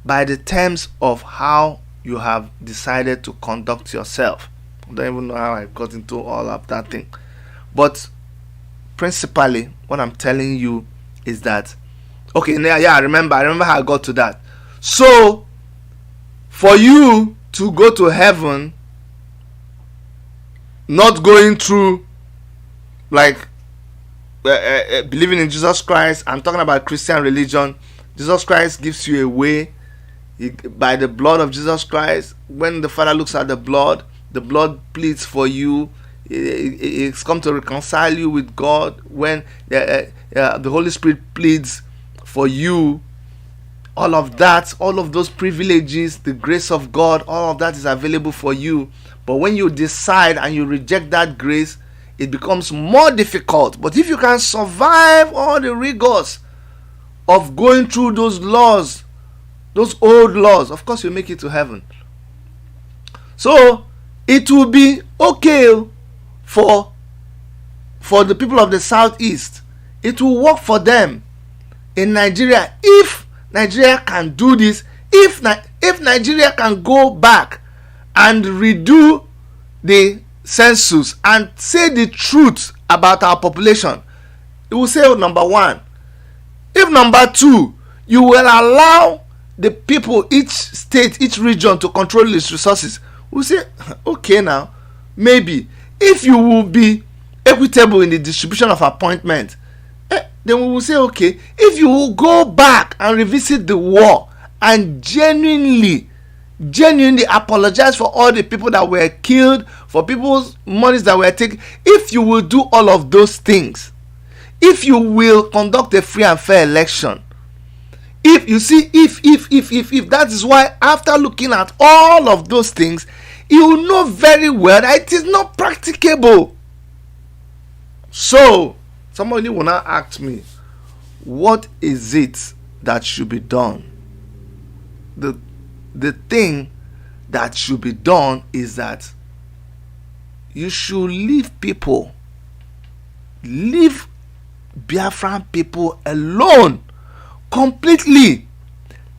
by the terms of how you have decided to conduct yourself. I don't even know how I got into all of that thing, but principally what I'm telling you is that, okay, yeah, I remember how I got to that. So for you to go to heaven, not going through like believing in Jesus Christ, I'm talking about Christian religion. Jesus Christ gives you a way by the blood of Jesus Christ. When the Father looks at the blood pleads for you. It's come to reconcile you with God. When the Holy Spirit pleads for you, all of that, all of those privileges, the grace of God, all of that is available for you. But when you decide and you reject that grace, it becomes more difficult. But if you can survive all the rigors of going through those laws, those old laws, of course you'll make it to heaven. So it will be okay for the people of the southeast. It will work for them in Nigeria if Nigeria can do this. If Nigeria can go back and redo the census and say the truth about our population, it will say, number one. If number two, you will allow the people, each state, each region to control its resources, we'll say, okay, now maybe if you will be equitable in the distribution of appointment, then we will say, okay, if you will go back and revisit the war and genuinely apologize for all the people that were killed, for people's monies that were taken, if you will do all of those things, if you will conduct a free and fair election, if you see, if that is why, after looking at all of those things, you know very well that it is not practicable. So somebody will now ask me, what is it that should be done? The thing that should be done is that you should leave Biafran people alone, completely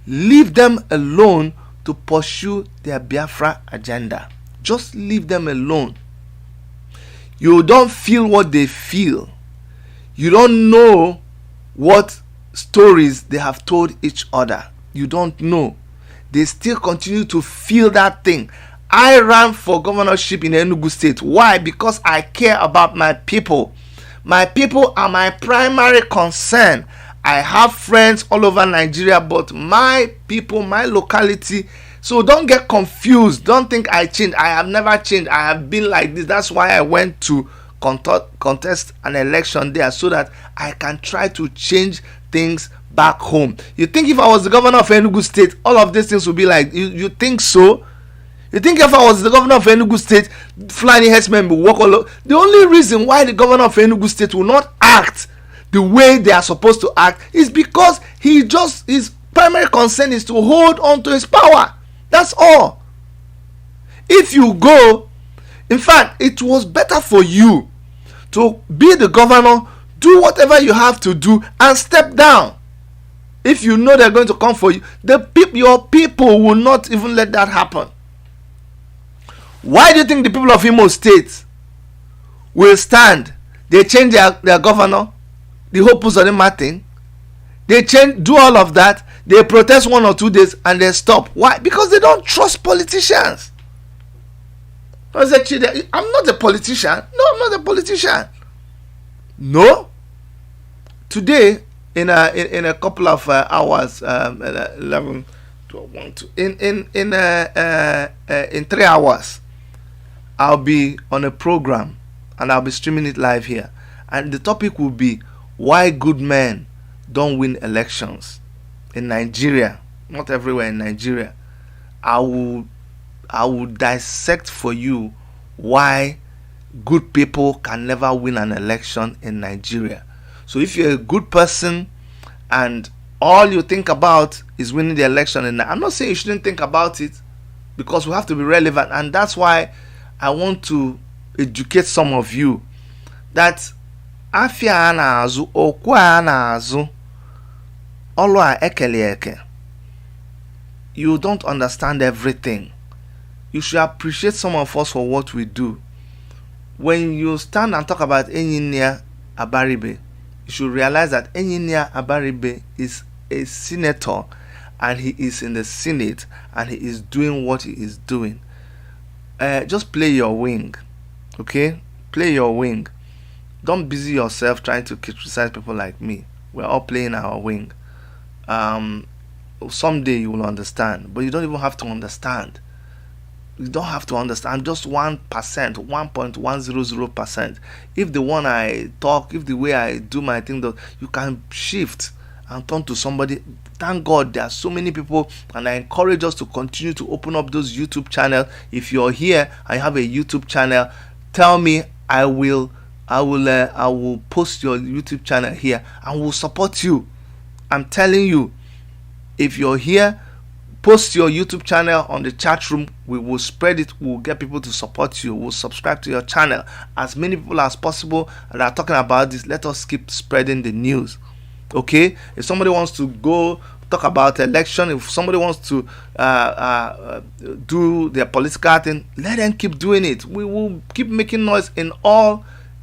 leave them alone to pursue their Biafra agenda. Just leave them alone. You don't feel what they feel. You don't know what stories they have told each other. You don't know. They still continue to feel that thing. I ran for governorship in Enugu State. Why? Because I care about my people. My people are my primary concern. I have friends all over Nigeria, but my people, my locality. So don't get confused. Don't think I changed. I have never changed. I have been like this. That's why I went to contest an election there, so that I can try to change things back home. You think if I was the governor of Enugu State, all of these things would be like, you think so? You think if I was the governor of Enugu State, Fulani herdsmen will walk all over? The only reason why the governor of Enugu State will not act the way they are supposed to act is because his primary concern is to hold on to his power. That's all. If you go, in fact, it was better for you to be the governor, do whatever you have to do, and step down. If you know they're going to come for you, your people will not even let that happen. Why do you think the people of Imo State will stand? They change their governor, the Hope Uzodinma thing. They do all of that. They protest 1 or 2 days and they stop. Why? Because they don't trust politicians. I'm not a politician. No, I'm not a politician. No. Today, in a couple of hours, 11, 12, 1, 2, in 3 hours, I'll be on a program and I'll be streaming it live here. And the topic will be why good men don't win elections in Nigeria. Not everywhere in Nigeria. I will dissect for you why good people can never win an election in Nigeria. So if you're a good person and all you think about is winning the election, and I'm not saying you shouldn't think about it, because we have to be relevant, and that's why I want to educate some of you that afia anazu okwa anazu olwa ekelieke. You don't understand everything. You should appreciate some of us for what we do. When you stand and talk about Engineer Abaribe, you should realize that Engineer Abaribe is a senator and he is in the Senate and he is doing what he is doing. Just play your wing, okay? Play your wing. Don't busy yourself trying to criticize people like me. We're all playing our wing. Someday you will understand, but you don't even have to understand. You don't have to understand. Just 1%, 1.100%. If the one I talk, if the way I do my thing, you can shift and turn to somebody. Thank God there are so many people, and I encourage us to continue to open up those YouTube channels. If you're here and you have a YouTube channel, tell me. I will post your YouTube channel here and will support you. I'm telling you, if you're here, post your YouTube channel on the chat room. We will spread it. We'll get people to support you. We'll subscribe to your channel. As many people as possible that are talking about this, let us keep spreading the news. Okay? If somebody wants to go talk about election, if somebody wants to do their political thing, let them keep doing it. We will keep making noise in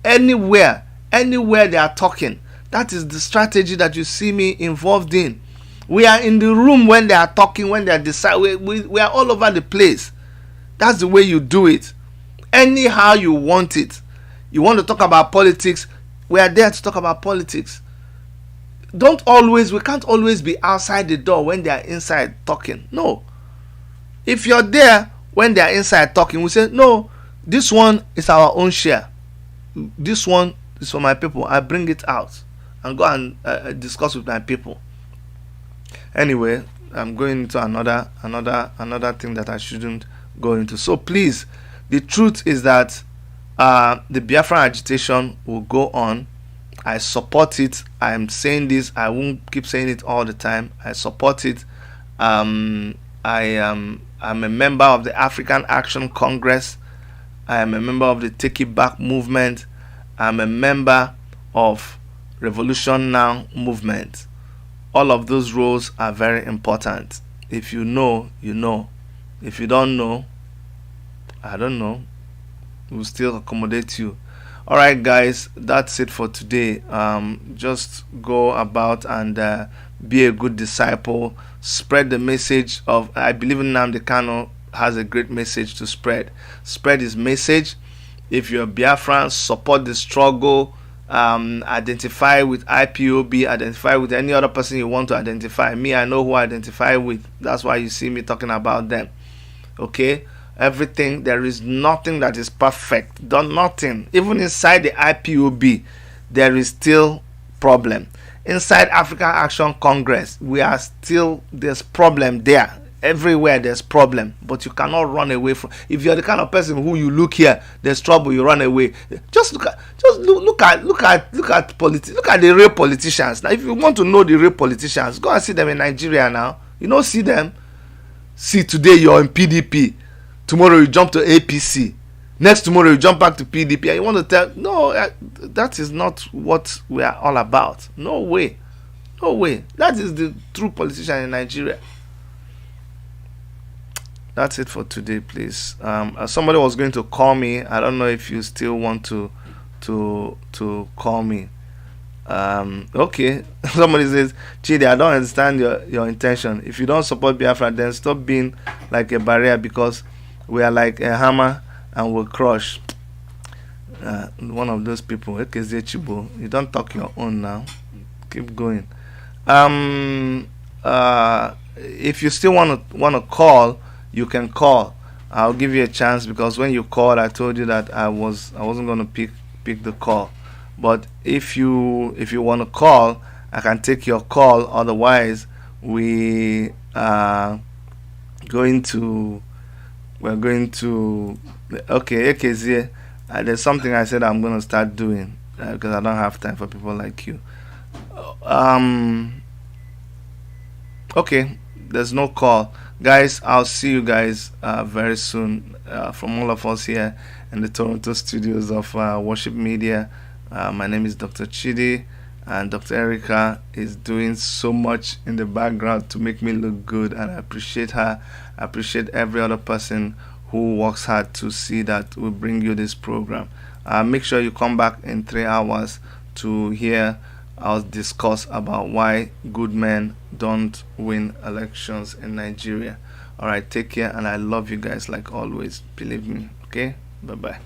anywhere they are talking. That is the strategy that you see me involved in. We are in the room when they are talking, when they are deciding. We are all over the place. That's the way you do it. Anyhow you want it. You want to talk about politics, we are there to talk about politics. We can't always be outside the door when they are inside talking. No. If you're there when they are inside talking, we say, no, this one is our own share. This one is for my people. I bring it out and go and discuss with my people. Anyway, I'm going into another thing that I shouldn't go into. So please, the truth is that the Biafran agitation will go on. I support it. I am saying this. I won't keep saying it all the time. I support it. I'm a member of the African Action Congress. I am a member of the Take It Back movement. I'm a member of Revolution Now movement. All of those roles are very important. If you know, you know. If you don't know, I don't know. We'll still accommodate you. All right, guys, that's it for today. Just go about and be a good disciple. Spread the message of I believe in Nnamdi Kanu has a great message to spread. Spread his message. If you're Biafran, support the struggle. Identify with IPOB, identify with any other person you want to identify. Me, I know who I identify with. That's why you see me talking about them. Okay? Everything, there is nothing that is perfect. Done nothing. Even inside the IPOB, there is still problem. Inside African Action Congress, there's problem there. Everywhere there's problem, but you cannot run away from. If you're the kind of person who you look here, there's trouble, you run away. Just look at the real politicians. Now, if you want to know the real politicians, go and see them in Nigeria now. You don't see them. See, today you're in PDP, tomorrow you jump to APC, next tomorrow you jump back to PDP, and you want to tell that is not what we are all about. No way. That is the true politician in Nigeria. That's it for today, please. Somebody was going to call me. I don't know if you still want to call me. Okay. Somebody says, Chidi, I don't understand your intention. If you don't support Biafra, then stop being like a barrier, because we are like a hammer and we'll crush. One of those people. You don't talk your own now. Keep going. If you still want to call, you can call. I'll give you a chance, because when you called, I told you that I wasn't going to pick the call. But if you want to call, I can take your call. Otherwise, we're going to okay, AKZ. There's something I said I'm going to start doing, because I don't have time for people like you. Okay, there's no call. Guys, I'll see you guys very soon, from all of us here in the Toronto studios of Worship Media. My name is Dr. Chidi, and Dr. Erica is doing so much in the background to make me look good, and I appreciate her. I appreciate every other person who works hard to see that we bring you this program. Make sure you come back in 3 hours to hear us discuss about why good men don't win elections in Nigeria. All right, take care, and I love you guys like always. Believe me. Okay, bye bye.